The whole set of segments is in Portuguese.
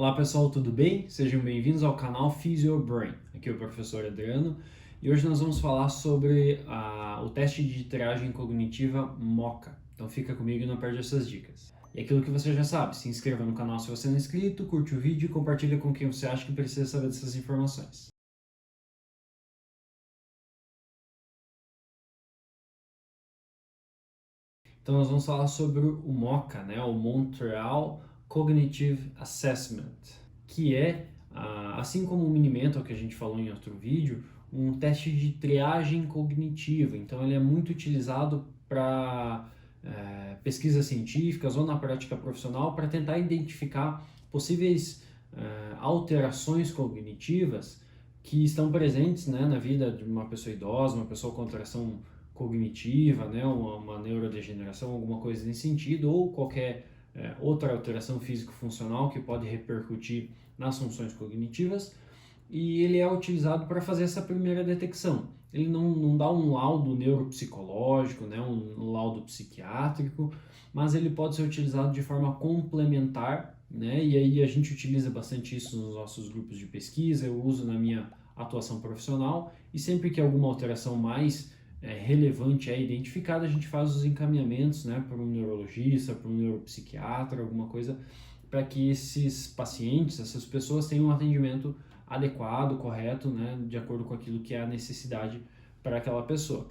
Olá pessoal, tudo bem? Sejam bem-vindos ao canal Fizz Your Brain. Aqui é o professor Adriano e hoje nós vamos falar sobre o teste de triagem cognitiva MoCA. Então fica comigo e não perde essas dicas. E aquilo que você já sabe, se inscreva no canal se você não é inscrito, curte o vídeo e compartilha com quem você acha que precisa saber dessas informações. Então nós vamos falar sobre o MoCA, né? O Montreal Cognitive Assessment, que é, assim como o Mini-Mental que a gente falou em outro vídeo, um teste de triagem cognitiva. Então ele é muito utilizado para pesquisas científicas ou na prática profissional para tentar identificar possíveis alterações cognitivas que estão presentes, né, na vida de uma pessoa idosa, uma pessoa com alteração cognitiva, né, uma neurodegeneração, alguma coisa nesse sentido, ou qualquer outra alteração físico-funcional que pode repercutir nas funções cognitivas, e ele é utilizado para fazer essa primeira detecção. Ele não dá um laudo neuropsicológico, né, um laudo psiquiátrico, mas ele pode ser utilizado de forma complementar, né, e aí a gente utiliza bastante isso nos nossos grupos de pesquisa, eu uso na minha atuação profissional, e sempre que alguma alteração mais relevante é identificada, a gente faz os encaminhamentos, né, para um neurologista, para um neuropsiquiatra, alguma coisa, para que esses pacientes, essas pessoas tenham um atendimento adequado, correto, né, de acordo com aquilo que é a necessidade para aquela pessoa.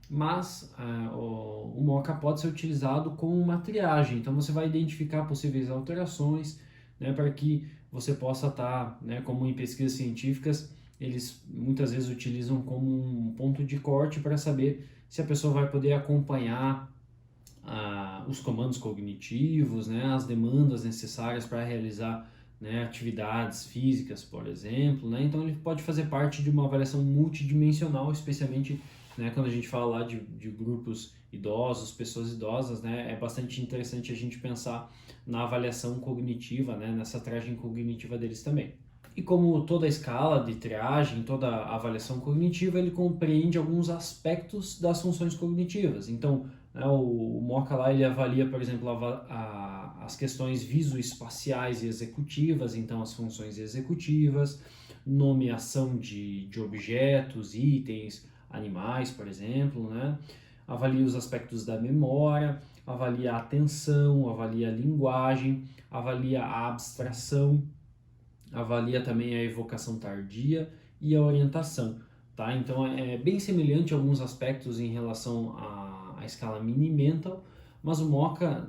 Mas o MoCA pode ser utilizado como uma triagem, então você vai identificar possíveis alterações, né, para que você possa estar, né, como em pesquisas científicas, eles muitas vezes utilizam como um ponto de corte para saber se a pessoa vai poder acompanhar os comandos cognitivos, né, as demandas necessárias para realizar, né, atividades físicas, por exemplo, né? Então ele pode fazer parte de uma avaliação multidimensional, especialmente, né, quando a gente fala lá de grupos idosos, pessoas idosas, né? É bastante interessante a gente pensar na avaliação cognitiva, né, nessa triagem cognitiva deles também. E como toda a escala de triagem, toda a avaliação cognitiva, ele compreende alguns aspectos das funções cognitivas. Então, né, o MoCA lá, ele avalia, por exemplo, as questões visoespaciais e executivas, então as funções executivas, nomeação de objetos, itens, animais, por exemplo, né? Avalia os aspectos da memória, avalia a atenção, avalia a linguagem, avalia a abstração, avalia também a evocação tardia e a orientação, tá? Então é bem semelhante a alguns aspectos em relação à escala Mini-Mental, mas o MoCA,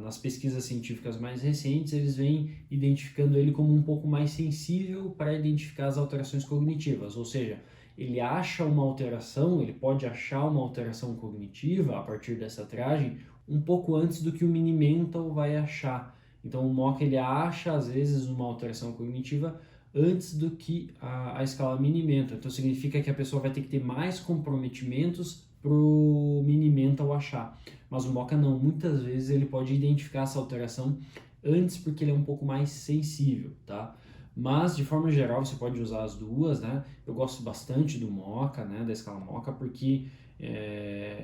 nas pesquisas científicas mais recentes, eles vêm identificando ele como um pouco mais sensível para identificar as alterações cognitivas, ou seja, ele acha uma alteração, ele pode achar uma alteração cognitiva a partir dessa triagem um pouco antes do que o Mini-Mental vai achar. Então o MoCA ele acha às vezes uma alteração cognitiva antes do que a escala Mini-Mental. Então significa que a pessoa vai ter que ter mais comprometimentos para o Mini-Mental achar. Mas o MoCA não, muitas vezes ele pode identificar essa alteração antes porque ele é um pouco mais sensível, tá? Mas de forma geral você pode usar as duas, né? Eu gosto bastante do MoCA, né, da escala MoCA, porque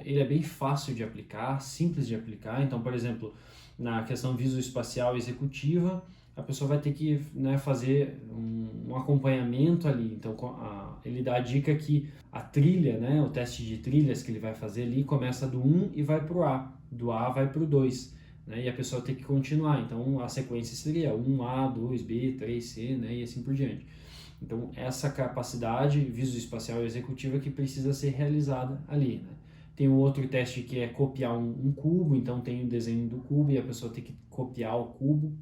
ele é bem fácil de aplicar, simples de aplicar. Então, por exemplo, na questão visoespacial executiva, a pessoa vai ter que, né, fazer um acompanhamento ali. Então, ele dá a dica que a trilha, né, o teste de trilhas que ele vai fazer ali, começa do 1 e vai para o A, do A vai para o 2. Né, e a pessoa tem que continuar. Então, a sequência seria 1A, 2B, 3C, né, e assim por diante. Então, essa capacidade visoespacial executiva que precisa ser realizada ali, né? Tem um outro teste que é copiar um cubo, então tem o desenho do cubo e a pessoa tem que copiar o cubo.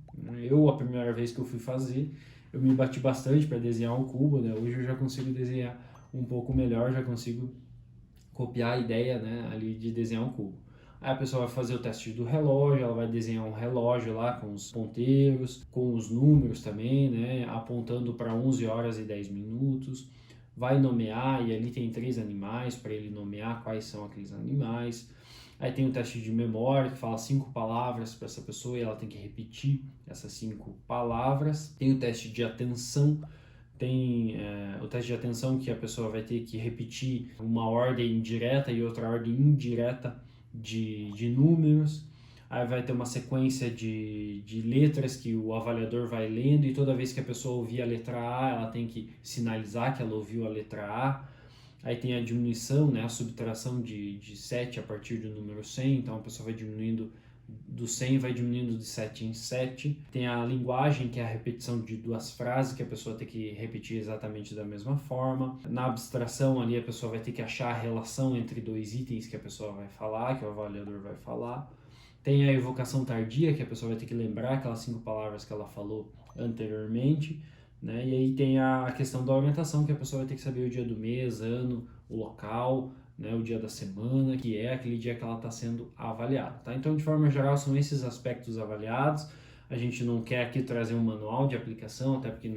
Eu, a primeira vez que eu fui fazer, eu me bati bastante para desenhar um cubo, né? Hoje eu já consigo desenhar um pouco melhor, já consigo copiar a ideia, né, ali de desenhar um cubo. Aí a pessoa vai fazer o teste do relógio, ela vai desenhar um relógio lá com os ponteiros, com os números também, né, apontando para 11 horas e 10 minutos. Vai nomear, e ali tem 3 animais para ele nomear quais são aqueles animais. Aí tem o teste de memória, que fala 5 palavras para essa pessoa e ela tem que repetir essas 5 palavras. Tem o teste de atenção, tem o teste de atenção que a pessoa vai ter que repetir uma ordem direta e outra ordem indireta de números. aí vai ter uma sequência de letras que o avaliador vai lendo, e toda vez que a pessoa ouvir a letra A, ela tem que sinalizar que ela ouviu a letra A. Aí tem a diminuição, né, a subtração de 7 a partir do número 100, então a pessoa vai diminuindo do 100, vai diminuindo de 7 em 7. Tem a linguagem, que é a repetição de duas frases, que a pessoa tem que repetir exatamente da mesma forma. Na abstração ali, a pessoa vai ter que achar a relação entre dois itens que a pessoa vai falar, que o avaliador vai falar. Tem a evocação tardia, que a pessoa vai ter que lembrar aquelas 5 palavras que ela falou anteriormente, né? E aí tem a questão da orientação, que a pessoa vai ter que saber o dia do mês, ano, o local, né, o dia da semana, que é aquele dia que ela está sendo avaliada, tá? Então, de forma geral, são esses aspectos avaliados. A gente não quer aqui trazer um manual de aplicação, até porque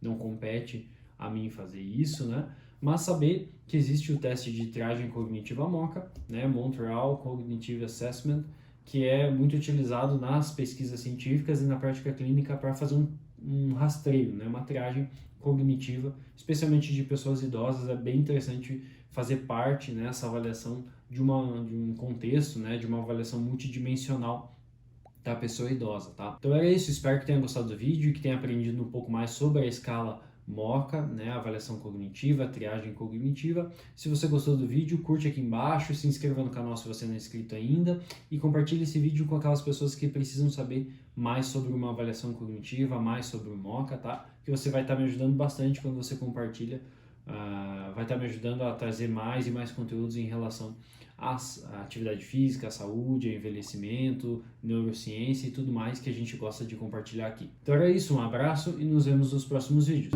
não compete a mim fazer isso, né? Mas saber que existe o teste de triagem cognitiva MoCA, né, Montreal Cognitive Assessment, que é muito utilizado nas pesquisas científicas e na prática clínica para fazer um rastreio, né, uma triagem cognitiva, especialmente de pessoas idosas. É bem interessante fazer parte, né, essa avaliação de um contexto, né, de uma avaliação multidimensional da pessoa idosa, tá? Então era isso, espero que tenha gostado do vídeo e que tenha aprendido um pouco mais sobre a escala MoCA, né, avaliação cognitiva, triagem cognitiva. Se você gostou do vídeo, curte aqui embaixo, se inscreva no canal se você não é inscrito ainda e compartilhe esse vídeo com aquelas pessoas que precisam saber mais sobre uma avaliação cognitiva, mais sobre o MoCA, tá? Que você vai estar me ajudando bastante quando você compartilha, vai estar me ajudando a trazer mais e mais conteúdos em relação à atividade física, à saúde, ao envelhecimento, neurociência e tudo mais que a gente gosta de compartilhar aqui. Então era isso, um abraço e nos vemos nos próximos vídeos.